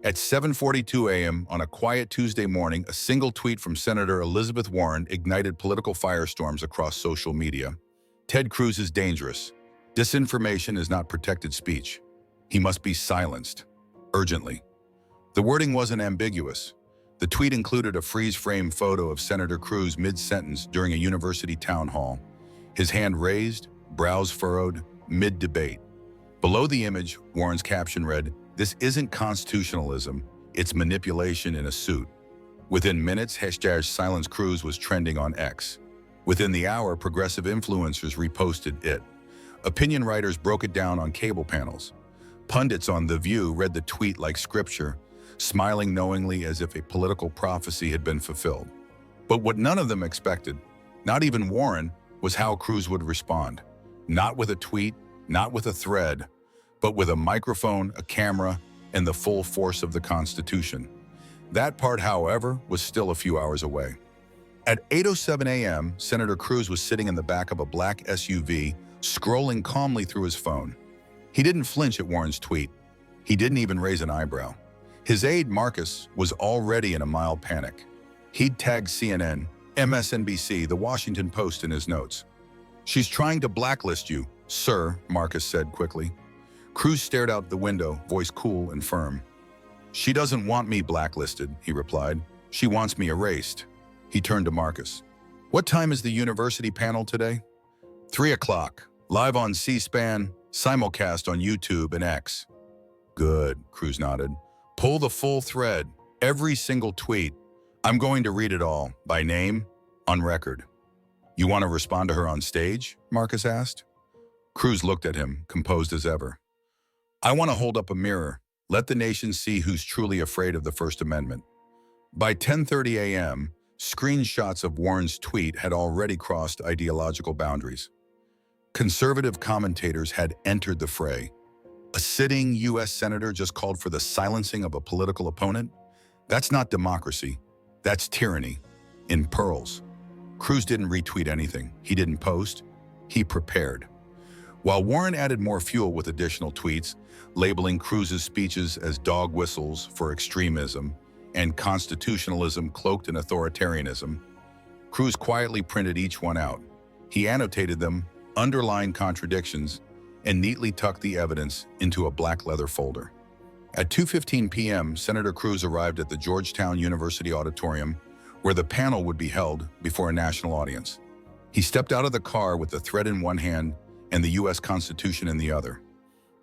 At 7:42 a.m. on a quiet Tuesday morning, a single tweet from Senator Elizabeth Warren ignited political firestorms across social media. Ted Cruz is dangerous. Disinformation is not protected speech. He must be silenced. Urgently. The wording wasn't ambiguous. The tweet included a freeze-frame photo of Senator Cruz mid-sentence during a university town hall. His hand raised, brows furrowed, mid-debate. Below the image, Warren's caption read, "This isn't constitutionalism, it's manipulation in a suit." Within minutes, hashtag Silence Cruz was trending on X. Within the hour, progressive influencers reposted it. Opinion writers broke it down on cable panels. Pundits on The View read the tweet like scripture, smiling knowingly as if a political prophecy had been fulfilled. But what none of them expected, not even Warren, was how Cruz would respond. Not with a tweet, not with a thread, but with a microphone, a camera, and the full force of the Constitution. That part, however, was still a few hours away. At 8:07 a.m., Senator Cruz was sitting in the back of a black SUV, scrolling calmly through his phone. He didn't flinch at Warren's tweet. He didn't even raise an eyebrow. His aide, Marcus, was already in a mild panic. He'd tagged CNN, MSNBC, The Washington Post in his notes. "She's trying to blacklist you, sir," Marcus said quickly. Cruz stared out the window, voice cool and firm. "She doesn't want me blacklisted," he replied. "She wants me erased." He turned to Marcus. "What time is the university panel today?" 3 o'clock, live on C-SPAN, simulcast on YouTube and X. "Good," Cruz nodded. "Pull the full thread, every single tweet. I'm going to read it all, by name, on record." "You want to respond to her on stage?" Marcus asked. Cruz looked at him, composed as ever. "I want to hold up a mirror, let the nation see who's truly afraid of the First Amendment." By 10:30 a.m., screenshots of Warren's tweet had already crossed ideological boundaries. Conservative commentators had entered the fray. A sitting U.S. senator just called for the silencing of a political opponent? That's not democracy. That's tyranny. In pearls. Cruz didn't retweet anything. He didn't post. He prepared. While Warren added more fuel with additional tweets, labeling Cruz's speeches as dog whistles for extremism and constitutionalism cloaked in authoritarianism, Cruz quietly printed each one out. He annotated them, underlined contradictions, and neatly tucked the evidence into a black leather folder. At 2:15 p.m., Senator Cruz arrived at the Georgetown University Auditorium, where the panel would be held before a national audience. He stepped out of the car with the thread in one hand and the U.S. Constitution in the other.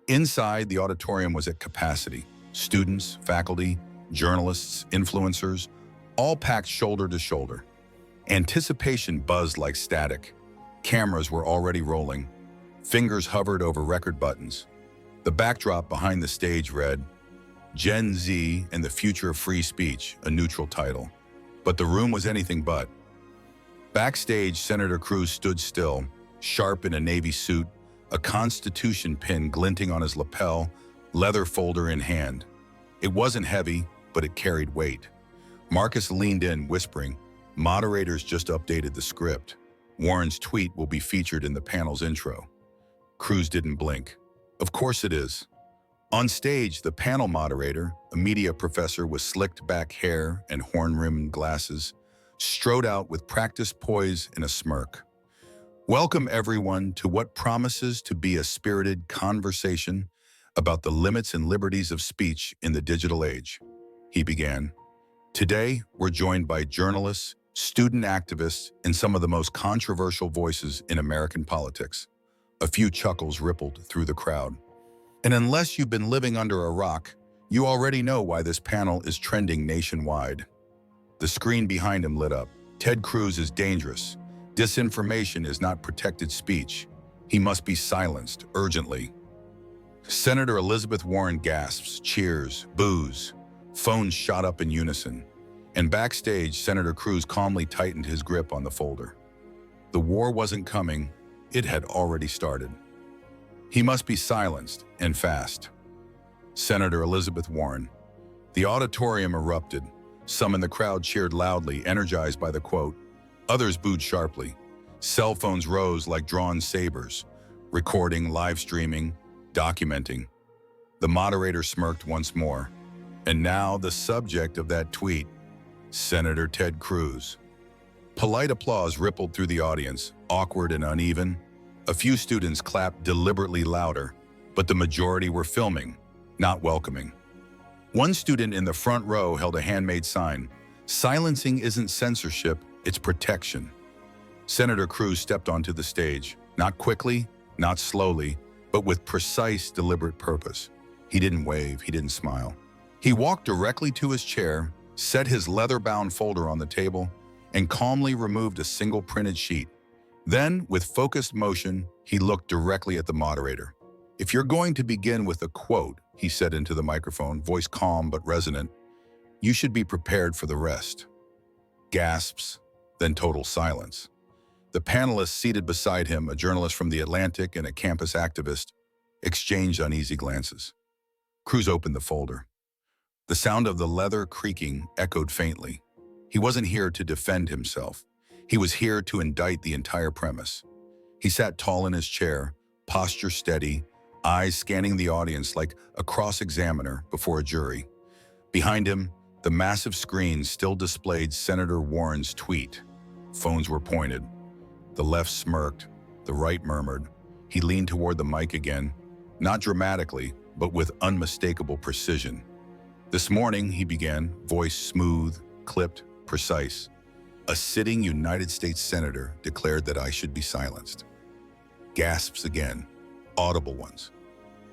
Inside, the auditorium was at capacity. Students, faculty, journalists, influencers, all packed shoulder to shoulder. Anticipation buzzed like static. Cameras were already rolling. Fingers hovered over record buttons. The backdrop behind the stage read, "Gen Z and the Future of Free Speech," a neutral title. But the room was anything but. Backstage, Senator Cruz stood still, sharp in a navy suit, a Constitution pin glinting on his lapel, leather folder in hand. It wasn't heavy, but it carried weight. Marcus leaned in, whispering, "Moderators just updated the script. Warren's tweet will be featured in the panel's intro." Cruz didn't blink. "Of course it is." On stage, the panel moderator, a media professor with slicked back hair and horn-rimmed glasses, strode out with practiced poise and a smirk. "Welcome everyone to what promises to be a spirited conversation about the limits and liberties of speech in the digital age," he began. "Today, we're joined by journalists, student activists, and some of the most controversial voices in American politics." A few chuckles rippled through the crowd. And unless you've been living under a rock, you already know why this panel is trending nationwide. The screen behind him lit up. "Ted Cruz is dangerous. Disinformation is not protected speech. He must be silenced, urgently." Senator Elizabeth Warren gasps, cheers, boos. Phones shot up in unison. And backstage, Senator Cruz calmly tightened his grip on the folder. The war wasn't coming. It had already started. He must be silenced, and fast. Senator Elizabeth Warren. The auditorium erupted. Some in the crowd cheered loudly, energized by the quote. Others booed sharply. Cell phones rose like drawn sabers, recording, live streaming, documenting. The moderator smirked once more. And now the subject of that tweet, Senator Ted Cruz. Polite applause rippled through the audience, awkward and uneven. A few students clapped deliberately louder, but the majority were filming, not welcoming. One student in the front row held a handmade sign, "Silencing isn't censorship, it's protection." Senator Cruz stepped onto the stage, not quickly, not slowly, but with precise, deliberate purpose. He didn't wave, he didn't smile. He walked directly to his chair, set his leather-bound folder on the table, and calmly removed a single printed sheet. Then, with focused motion, he looked directly at the moderator. "If you're going to begin with a quote," he said into the microphone, voice calm but resonant, "you should be prepared for the rest." Gasps, then total silence. The panelists seated beside him, a journalist from The Atlantic and a campus activist, exchanged uneasy glances. Cruz opened the folder. The sound of the leather creaking echoed faintly. He wasn't here to defend himself. He was here to indict the entire premise. He sat tall in his chair, posture steady, eyes scanning the audience like a cross-examiner before a jury. Behind him, the massive screen still displayed Senator Warren's tweet. Phones were pointed. The left smirked, the right murmured. He leaned toward the mic again, not dramatically, but with unmistakable precision. "This morning," he began, voice smooth, clipped, precise, "a sitting United States senator declared that I should be silenced." Gasps again, audible ones.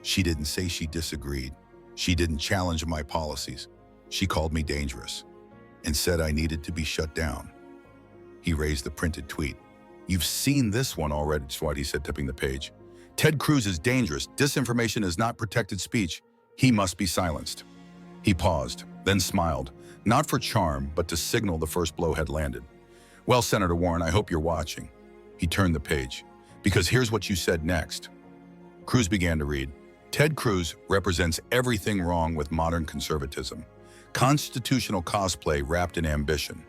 "She didn't say she disagreed. She didn't challenge my policies. She called me dangerous and said I needed to be shut down." He raised the printed tweet. "You've seen this one already," Swati said, tipping the page. "Ted Cruz is dangerous. Disinformation is not protected speech. He must be silenced." He paused, then smiled, not for charm, but to signal the first blow had landed. "Well, Senator Warren, I hope you're watching." He turned the page. "Because here's what you said next." Cruz began to read. "Ted Cruz represents everything wrong with modern conservatism. Constitutional cosplay wrapped in ambition."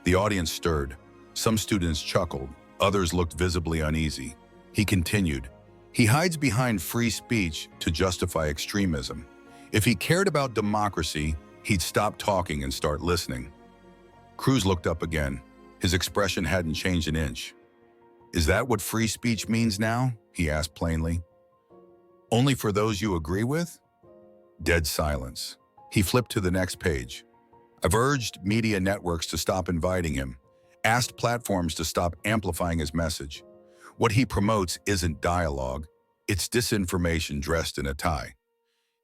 The audience stirred. Some students chuckled. Others looked visibly uneasy. He continued. "He hides behind free speech to justify extremism. If he cared about democracy, he'd stop talking and start listening." Cruz looked up again. His expression hadn't changed an inch. "Is that what free speech means now?" he asked plainly. "Only for those you agree with?" Dead silence. He flipped to the next page. "I've urged media networks to stop inviting him, asked platforms to stop amplifying his message. What he promotes isn't dialogue, it's disinformation dressed in a tie."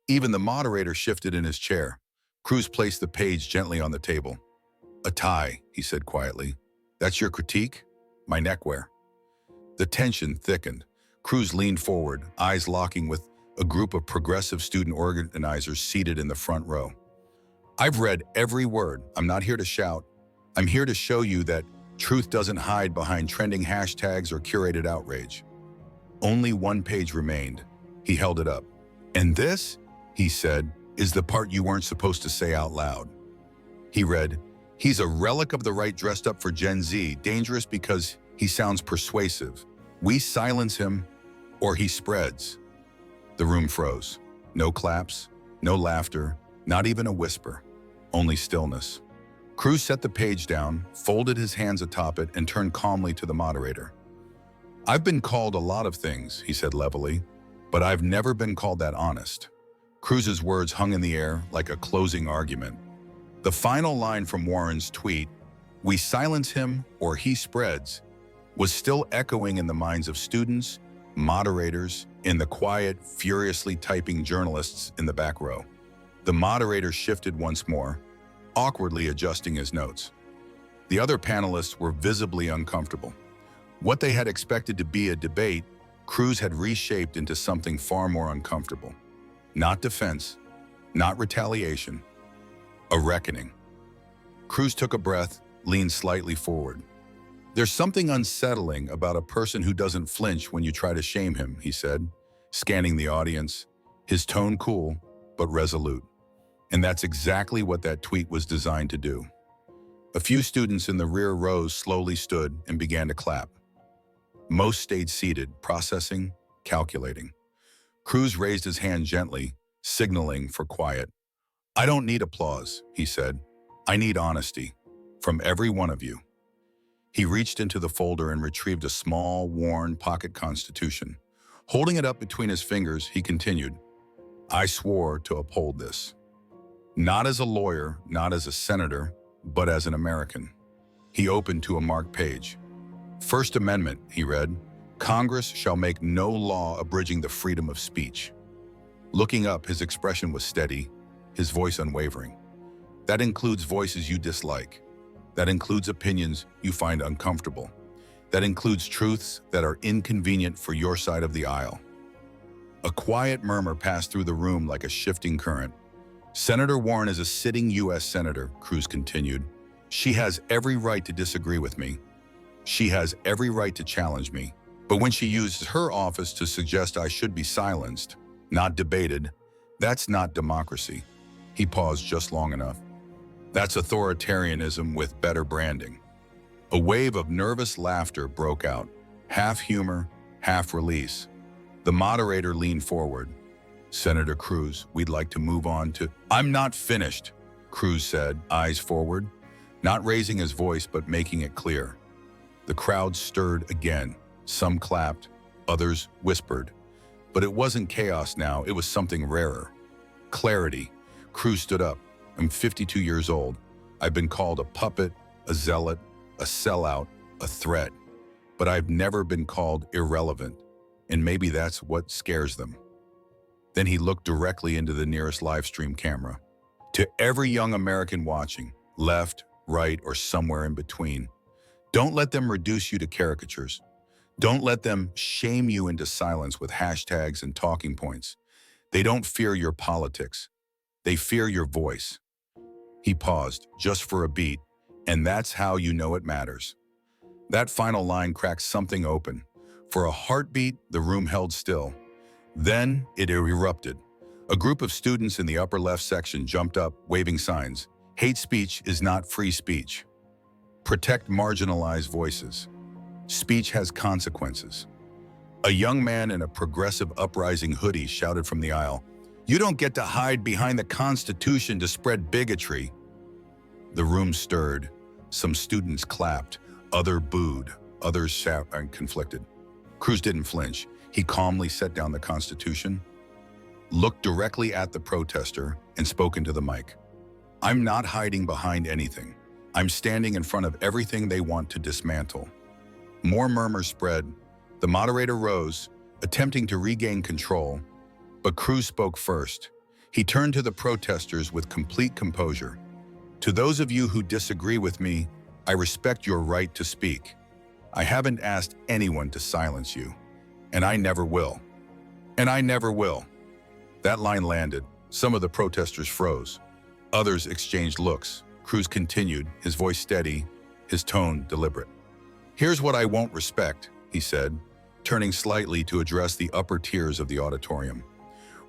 Even the moderator shifted in his chair. Cruz placed the page gently on the table. "A tie," he said quietly. "That's your critique? My neckwear." The tension thickened. Cruz leaned forward, eyes locking with a group of progressive student organizers seated in the front row. "I've read every word. I'm not here to shout. I'm here to show you that truth doesn't hide behind trending hashtags or curated outrage." Only one page remained. He held it up. "And this," he said, "is the part you weren't supposed to say out loud." He read, "He's a relic of the right dressed up for Gen Z, dangerous because he sounds persuasive. We silence him, or he spreads." The room froze. No claps, no laughter, not even a whisper, only stillness. Cruz set the page down, folded his hands atop it, and turned calmly to the moderator. "I've been called a lot of things," he said levelly, "but I've never been called that honest." Cruz's words hung in the air like a closing argument. The final line from Warren's tweet, "We silence him or he spreads," was still echoing in the minds of students, moderators, in the quiet, furiously typing journalists in the back row. The moderator shifted once more, awkwardly adjusting his notes. The other panelists were visibly uncomfortable. What they had expected to be a debate, Cruz had reshaped into something far more uncomfortable. Not defense, not retaliation, a reckoning. Cruz took a breath, leaned slightly forward. "There's something unsettling about a person who doesn't flinch when you try to shame him," he said, scanning the audience, his tone cool but resolute. And that's exactly what that tweet was designed to do. A few students in the rear rows slowly stood and began to clap. Most stayed seated, processing, calculating. Cruz raised his hand gently, signaling for quiet. "I don't need applause," he said. "I need honesty. From every one of you." He reached into the folder and retrieved a small, worn pocket constitution. Holding it up between his fingers, he continued, "I swore to uphold this. Not as a lawyer, not as a senator, but as an American." He opened to a marked page. "First Amendment," he read, "Congress shall make no law abridging the freedom of speech." Looking up, his expression was steady, his voice unwavering. "That includes voices you dislike. That includes opinions you find uncomfortable. That includes truths that are inconvenient for your side of the aisle." A quiet murmur passed through the room like a shifting current. "Senator Warren is a sitting U.S. Senator," Cruz continued. "She has every right to disagree with me. She has every right to challenge me. But when she uses her office to suggest I should be silenced, not debated, that's not democracy." He paused just long enough. "That's authoritarianism with better branding." A wave of nervous laughter broke out, half humor, half release. The moderator leaned forward. "Senator Cruz, we'd like to move on to—" "I'm not finished," Cruz said, eyes forward, not raising his voice but making it clear. The crowd stirred again. Some clapped, others whispered. But it wasn't chaos now, it was something rarer. Clarity. Cruz stood up. "I'm 52 years old. I've been called a puppet, a zealot, a sellout, a threat. But I've never been called irrelevant. And maybe that's what scares them." Then he looked directly into the nearest live stream camera. "To every young American watching, left, right, or somewhere in between, don't let them reduce you to caricatures. Don't let them shame you into silence with hashtags and talking points. They don't fear your politics. They fear your voice." He paused, just for a beat, and that's how you know it matters. That final line cracked something open. For a heartbeat, the room held still. Then it erupted. A group of students in the upper left section jumped up, waving signs. "Hate speech is not free speech. Protect marginalized voices. Speech has consequences." A young man in a progressive uprising hoodie shouted from the aisle, "You don't get to hide behind the Constitution to spread bigotry." The room stirred. Some students clapped, others booed, others shouted and conflicted. Cruz didn't flinch. He calmly set down the Constitution, looked directly at the protester, and spoke into the mic. "I'm not hiding behind anything. I'm standing in front of everything they want to dismantle." More murmurs spread. The moderator rose, attempting to regain control, but Cruz spoke first. He turned to the protesters with complete composure. "To those of you who disagree with me, I respect your right to speak. I haven't asked anyone to silence you, and I never will. And I never will." That line landed. Some of the protesters froze. Others exchanged looks. Cruz continued, his voice steady, his tone deliberate. "Here's what I won't respect," he said, turning slightly to address the upper tiers of the auditorium.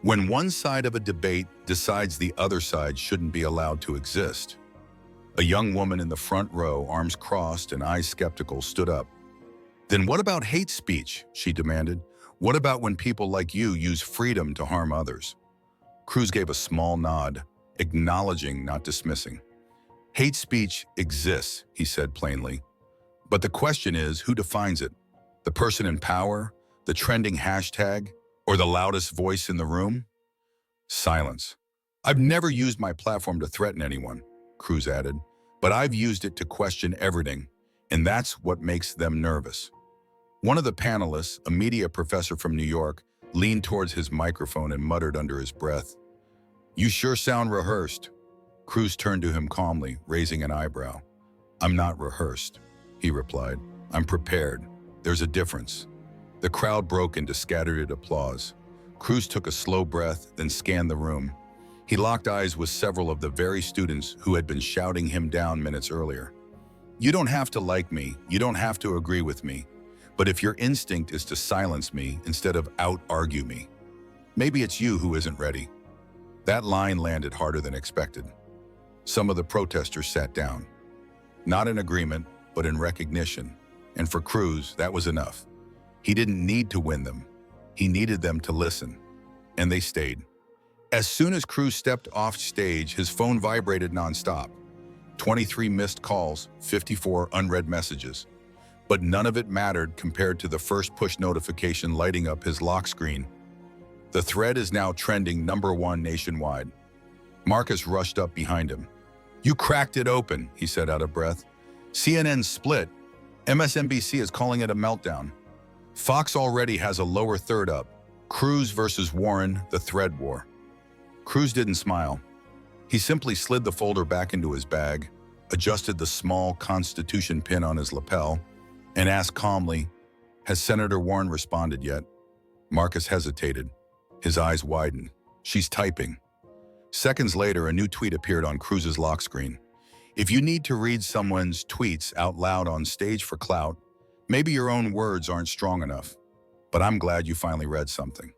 "When one side of a debate decides the other side shouldn't be allowed to exist." A young woman in the front row, arms crossed and eyes skeptical, stood up. "Then what about hate speech?" she demanded. "What about when people like you use freedom to harm others?" Cruz gave a small nod, acknowledging, not dismissing. "Hate speech exists," he said plainly. "But the question is, who defines it? The person in power, the trending hashtag, or the loudest voice in the room?" Silence. "I've never used my platform to threaten anyone," Cruz added, "but I've used it to question everything, and that's what makes them nervous." One of the panelists, a media professor from New York, leaned towards his microphone and muttered under his breath, "You sure sound rehearsed." Cruz turned to him calmly, raising an eyebrow. "I'm not rehearsed," he replied. "I'm prepared. There's a difference." The crowd broke into scattered applause. Cruz took a slow breath, then scanned the room. He locked eyes with several of the very students who had been shouting him down minutes earlier. "You don't have to like me, you don't have to agree with me, but if your instinct is to silence me instead of out-argue me, maybe it's you who isn't ready." That line landed harder than expected. Some of the protesters sat down, not in agreement, but in recognition. And for Cruz, that was enough. He didn't need to win them. He needed them to listen. And they stayed. As soon as Cruz stepped off stage, his phone vibrated nonstop. 23 missed calls, 54 unread messages. But none of it mattered compared to the first push notification lighting up his lock screen. The thread is now trending #1 nationwide. Marcus rushed up behind him. "You cracked it open," he said out of breath. "CNN split. MSNBC is calling it a meltdown. Fox already has a lower third up. Cruz versus Warren, the thread war." Cruz didn't smile. He simply slid the folder back into his bag, adjusted the small Constitution pin on his lapel, and asked calmly, "Has Senator Warren responded yet?" Marcus hesitated. His eyes widened. "She's typing." Seconds later, a new tweet appeared on Cruz's lock screen. "If you need to read someone's tweets out loud on stage for clout, maybe your own words aren't strong enough. But I'm glad you finally read something."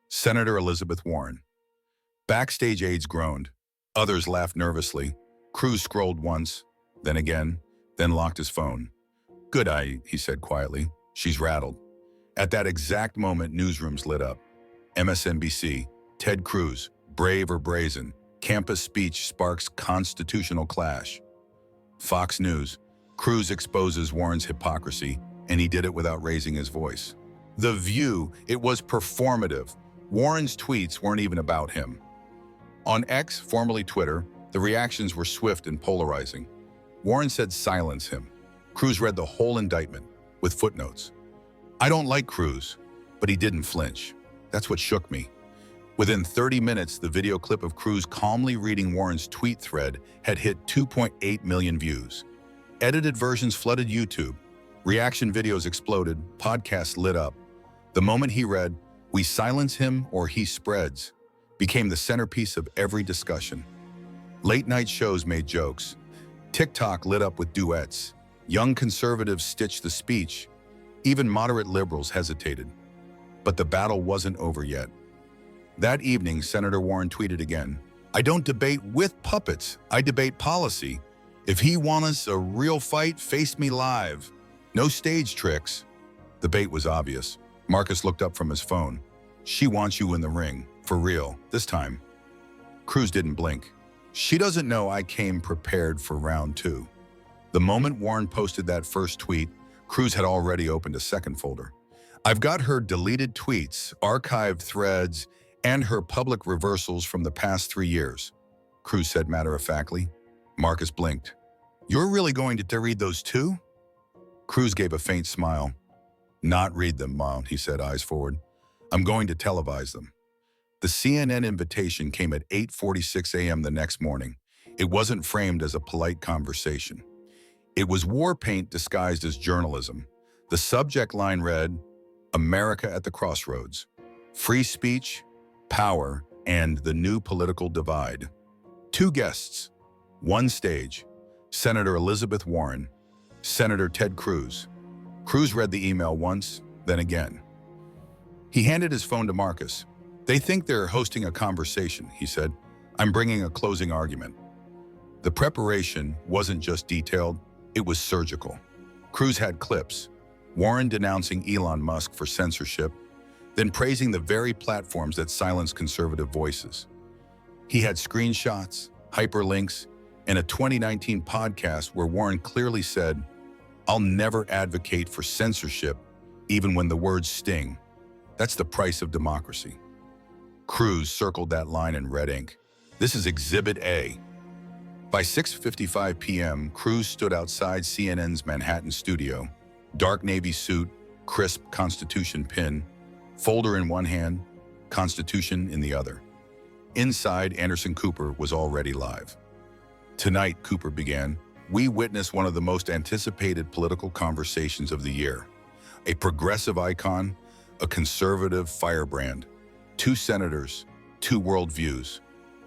Senator Elizabeth Warren. Backstage aides groaned. Others laughed nervously. Cruz scrolled once, then again, then locked his phone. "Good eye," he said quietly. "She's rattled." At that exact moment, newsrooms lit up. MSNBC, Ted Cruz, brave or brazen, campus speech sparks constitutional clash. Fox News, Cruz exposes Warren's hypocrisy, and he did it without raising his voice. The View, it was performative. Warren's tweets weren't even about him. On X, formerly Twitter, the reactions were swift and polarizing. Warren said silence him. Cruz read the whole indictment, with footnotes. "I don't like Cruz, but he didn't flinch. That's what shook me." Within 30 minutes, the video clip of Cruz calmly reading Warren's tweet thread had hit 2.8 million views. Edited versions flooded YouTube. Reaction videos exploded, podcasts lit up. The moment he read, "We silence him or he spreads," became the centerpiece of every discussion. Late-night shows made jokes. TikTok lit up with duets. Young conservatives stitched the speech. Even moderate liberals hesitated. But the battle wasn't over yet. That evening, Senator Warren tweeted again, "I don't debate with puppets, I debate policy. If he wants a real fight, face me live. No stage tricks." The bait was obvious. Marcus looked up from his phone. "She wants you in the ring, for real, this time." Cruz didn't blink. "She doesn't know I came prepared for round 2. The moment Warren posted that first tweet, Cruz had already opened a second folder. "I've got her deleted tweets, archived threads, and her public reversals from the past 3 years," Cruz said matter-of-factly. Marcus blinked. "You're really going to read those too?" Cruz gave a faint smile. "Not read them, Mom," he said, eyes forward. "I'm going to televise them." The CNN invitation came at 8:46 a.m. the next morning. It wasn't framed as a polite conversation. It was war paint disguised as journalism. The subject line read, "America at the Crossroads. Free speech, power, and the new political divide." 2 guests, 1 stage, Senator Elizabeth Warren, Senator Ted Cruz. Cruz read the email once, then again. He handed his phone to Marcus. "They think they're hosting a conversation," he said. "I'm bringing a closing argument." The preparation wasn't just detailed, it was surgical. Cruz had clips, Warren denouncing Elon Musk for censorship, then praising the very platforms that silence conservative voices. He had screenshots, hyperlinks, and a 2019 podcast where Warren clearly said, "I'll never advocate for censorship, even when the words sting. That's the price of democracy." Cruz circled that line in red ink. "This is Exhibit A." By 6:55 p.m., Cruz stood outside CNN's Manhattan studio, dark navy suit, crisp Constitution pin, folder in one hand, Constitution in the other. Inside, Anderson Cooper was already live. "Tonight," Cooper began, "we witness one of the most anticipated political conversations of the year. A progressive icon, a conservative firebrand. 2 senators, 2 worldviews,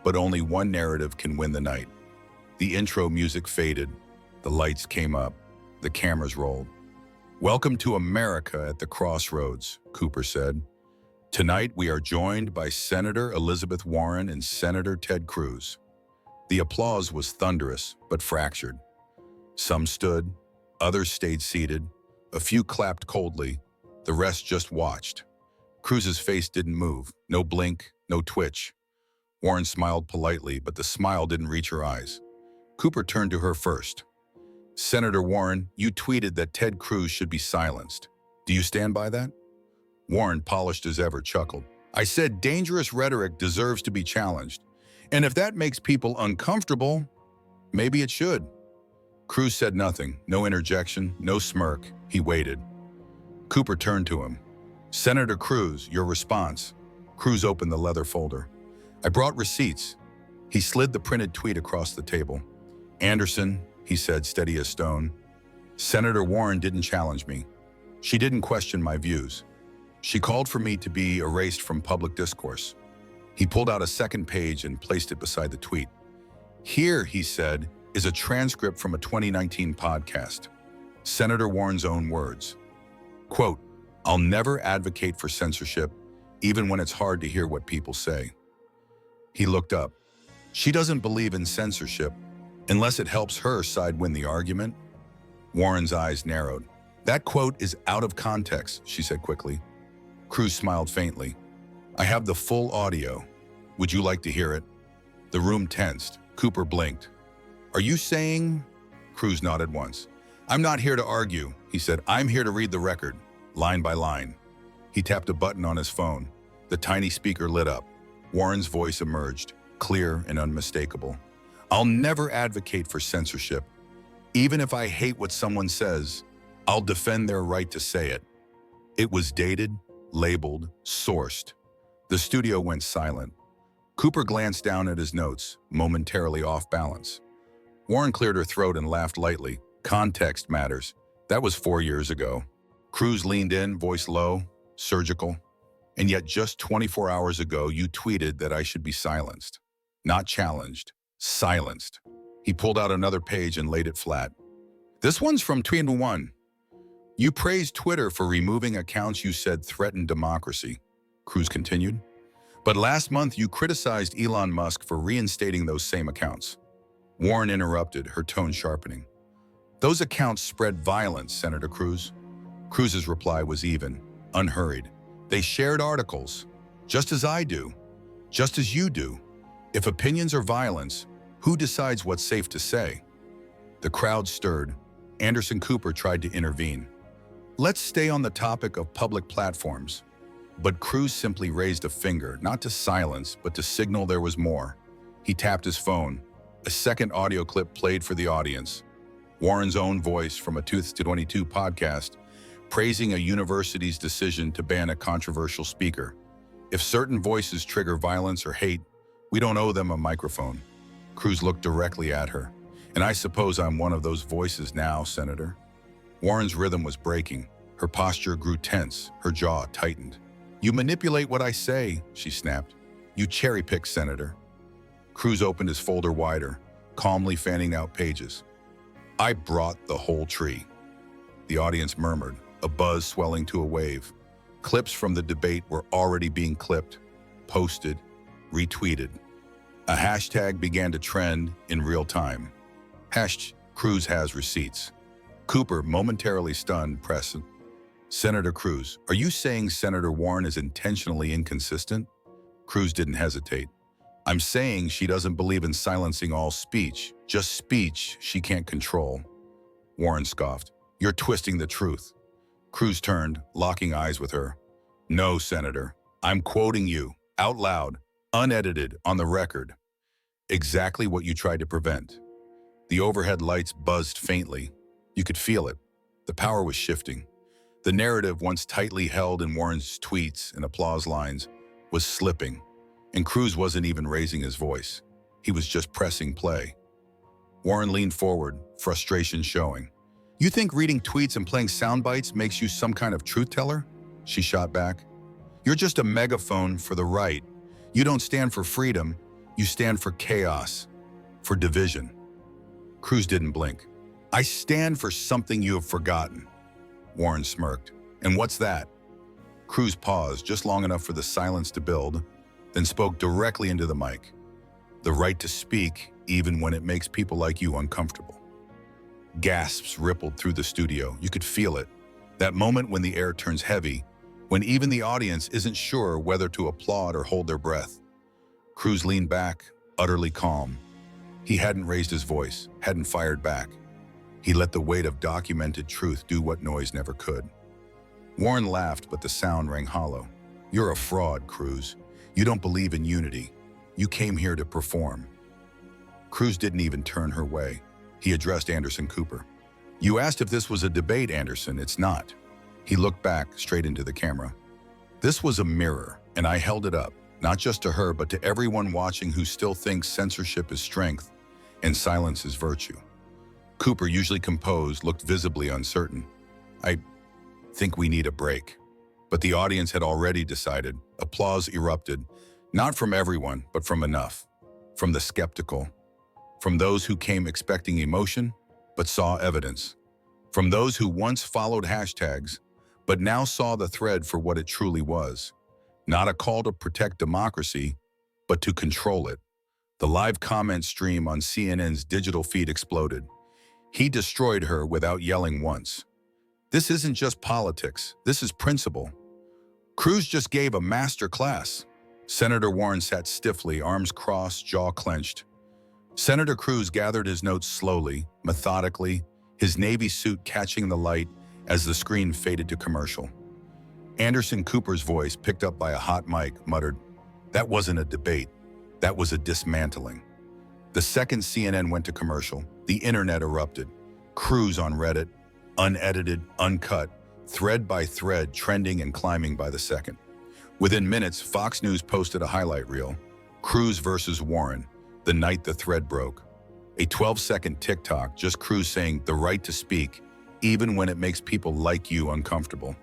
but only one narrative can win the night." The intro music faded, the lights came up, the cameras rolled. "Welcome to America at the Crossroads," Cooper said. "Tonight we are joined by Senator Elizabeth Warren and Senator Ted Cruz." The applause was thunderous, but fractured. Some stood, others stayed seated, a few clapped coldly, the rest just watched. Cruz's face didn't move, no blink, no twitch. Warren smiled politely, but the smile didn't reach her eyes. Cooper turned to her first. Senator Warren, you tweeted that Ted Cruz should be silenced. Do you stand by that? Warren, polished as ever, chuckled. I said dangerous rhetoric deserves to be challenged. And if that makes people uncomfortable, maybe it should. Cruz said nothing, no interjection, no smirk. He waited. Cooper turned to him. Senator Cruz, your response. Cruz opened the leather folder. I brought receipts. He slid the printed tweet across the table. Anderson, he said, steady as stone. Senator Warren didn't challenge me. She didn't question my views. She called for me to be erased from public discourse. He pulled out a second page and placed it beside the tweet. Here, he said, is a transcript from a 2019 podcast. Senator Warren's own words. Quote, I'll never advocate for censorship, even when it's hard to hear what people say. He looked up. She doesn't believe in censorship unless it helps her side win the argument. Warren's eyes narrowed. That quote is out of context, she said quickly. Cruz smiled faintly. I have the full audio. Would you like to hear it? The room tensed. Cooper blinked. Are you saying? Cruz nodded once. I'm not here to argue, he said. I'm here to read the record, line by line. He tapped a button on his phone. The tiny speaker lit up. Warren's voice emerged, clear and unmistakable. I'll never advocate for censorship. Even if I hate what someone says, I'll defend their right to say it. It was dated, labeled, sourced. The studio went silent. Cooper glanced down at his notes, momentarily off balance. Warren cleared her throat and laughed lightly. Context matters. That was 4 years ago. Cruz leaned in, voice low, surgical. And yet just 24 hours ago, you tweeted that I should be silenced. Not challenged, silenced. He pulled out another page and laid it flat. This one's from Tweet 1. You praised Twitter for removing accounts you said threatened democracy, Cruz continued. But last month you criticized Elon Musk for reinstating those same accounts. Warren interrupted, her tone sharpening. Those accounts spread violence, Senator Cruz. Cruz's reply was even, unhurried. They shared articles, just as I do, just as you do. If opinions are violence, who decides what's safe to say? The crowd stirred. Anderson Cooper tried to intervene. Let's stay on the topic of public platforms. But Cruz simply raised a finger, not to silence, but to signal there was more. He tapped his phone. A second audio clip played for the audience. Warren's own voice from a 2022 podcast, praising a university's decision to ban a controversial speaker. If certain voices trigger violence or hate, we don't owe them a microphone. Cruz looked directly at her. And I suppose I'm one of those voices now, Senator. Warren's rhythm was breaking. Her posture grew tense, her jaw tightened. You manipulate what I say, she snapped. You cherry-pick, Senator. Cruz opened his folder wider, calmly fanning out pages. I brought the whole tree. The audience murmured, a buzz swelling to a wave. Clips from the debate were already being clipped, posted, retweeted. A hashtag began to trend in real time. Cruz has receipts. Cooper, momentarily stunned, pressed. Senator Cruz, are you saying Senator Warren is intentionally inconsistent? Cruz didn't hesitate. I'm saying she doesn't believe in silencing all speech, just speech she can't control. Warren scoffed. You're twisting the truth. Cruz turned, locking eyes with her. No, Senator. I'm quoting you, out loud, unedited, on the record. Exactly what you tried to prevent. The overhead lights buzzed faintly. You could feel it. The power was shifting. The narrative, once tightly held in Warren's tweets and applause lines, was slipping. And Cruz wasn't even raising his voice. He was just pressing play. Warren leaned forward, frustration showing. You think reading tweets and playing sound bites makes you some kind of truth teller? She shot back. You're just a megaphone for the right. You don't stand for freedom. You stand for chaos, for division. Cruz didn't blink. I stand for something you have forgotten. Warren smirked. And what's that? Cruz paused just long enough for the silence to build, then spoke directly into the mic. The right to speak, even when it makes people like you uncomfortable. Gasps rippled through the studio. You could feel it. That moment when the air turns heavy, when even the audience isn't sure whether to applaud or hold their breath. Cruz leaned back, utterly calm. He hadn't raised his voice, hadn't fired back. He let the weight of documented truth do what noise never could. Warren laughed, but the sound rang hollow. "You're a fraud, Cruz. You don't believe in unity. You came here to perform." Cruz didn't even turn her way. He addressed Anderson Cooper. "You asked if this was a debate, Anderson. It's not." He looked back, straight into the camera. "This was a mirror, and I held it up, not just to her, but to everyone watching who still thinks censorship is strength and silence is virtue." Cooper, usually composed, looked visibly uncertain. "I think we need a break." But the audience had already decided. Applause erupted, not from everyone, but from enough. From the skeptical. From those who came expecting emotion, but saw evidence. From those who once followed hashtags, but now saw the thread for what it truly was. Not a call to protect democracy, but to control it. The live comment stream on CNN's digital feed exploded. He destroyed her without yelling once. "This isn't just politics, this is principle." Cruz just gave a master class. Senator Warren sat stiffly, arms crossed, jaw clenched. Senator Cruz gathered his notes slowly, methodically, his navy suit catching the light as the screen faded to commercial. Anderson Cooper's voice, picked up by a hot mic, muttered, "That wasn't a debate, that was a dismantling." The second CNN went to commercial, the internet erupted. Cruz on Reddit, unedited, uncut, thread by thread, trending and climbing by the second. Within minutes, Fox News posted a highlight reel. Cruz versus Warren, the night the thread broke. A 12-second TikTok, just Cruz saying the right to speak, even when it makes people like you uncomfortable.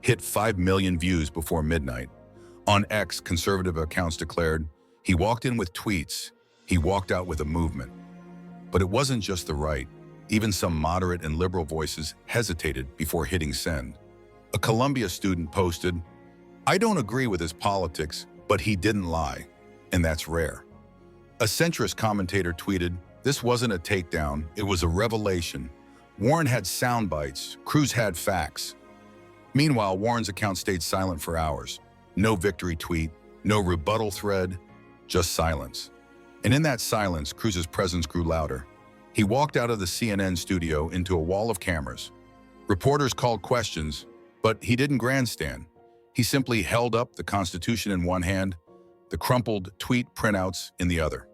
Hit 5 million views before midnight. On X, conservative accounts declared, "He walked in with tweets, he walked out with a movement." But it wasn't just the right. Even some moderate and liberal voices hesitated before hitting send. A Columbia student posted, "I don't agree with his politics, but he didn't lie, and that's rare." A centrist commentator tweeted, "This wasn't a takedown, it was a revelation. Warren had sound bites, Cruz had facts." Meanwhile, Warren's account stayed silent for hours. No victory tweet, no rebuttal thread, just silence. And in that silence, Cruz's presence grew louder. He walked out of the CNN studio into a wall of cameras. Reporters called questions, but he didn't grandstand. He simply held up the Constitution in one hand, the crumpled tweet printouts in the other.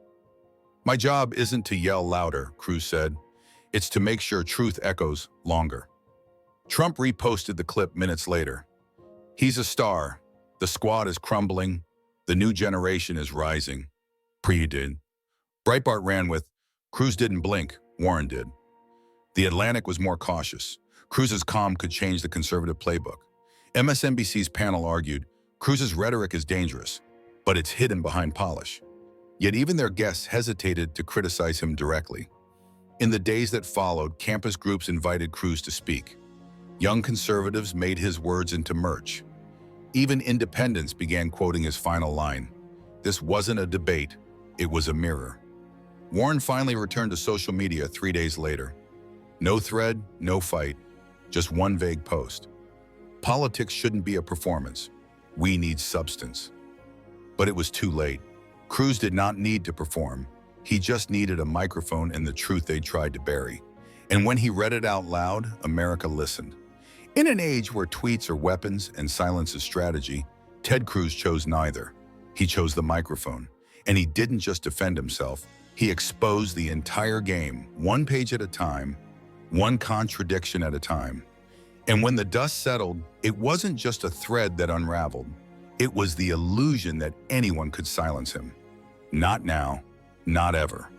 "My job isn't to yell louder," Cruz said. "It's to make sure truth echoes longer." Trump reposted the clip minutes later. "He's a star. The squad is crumbling. The new generation is rising." Pre-did. Breitbart ran with, "Cruz didn't blink, Warren did." The Atlantic was more cautious. Cruz's calm could change the conservative playbook. MSNBC's panel argued, "Cruz's rhetoric is dangerous, but it's hidden behind polish." Yet even their guests hesitated to criticize him directly. In the days that followed, campus groups invited Cruz to speak. Young conservatives made his words into merch. Even independents began quoting his final line, "This wasn't a debate, it was a mirror." Warren finally returned to social media 3 days later. No thread, no fight, just one vague post. "Politics shouldn't be a performance. We need substance." But it was too late. Cruz did not need to perform. He just needed a microphone and the truth they tried to bury. And when he read it out loud, America listened. In an age where tweets are weapons and silence is strategy, Ted Cruz chose neither. He chose the microphone. And he didn't just defend himself. He exposed the entire game, one page at a time, one contradiction at a time. And when the dust settled, it wasn't just a thread that unraveled. It was the illusion that anyone could silence him. Not now, not ever.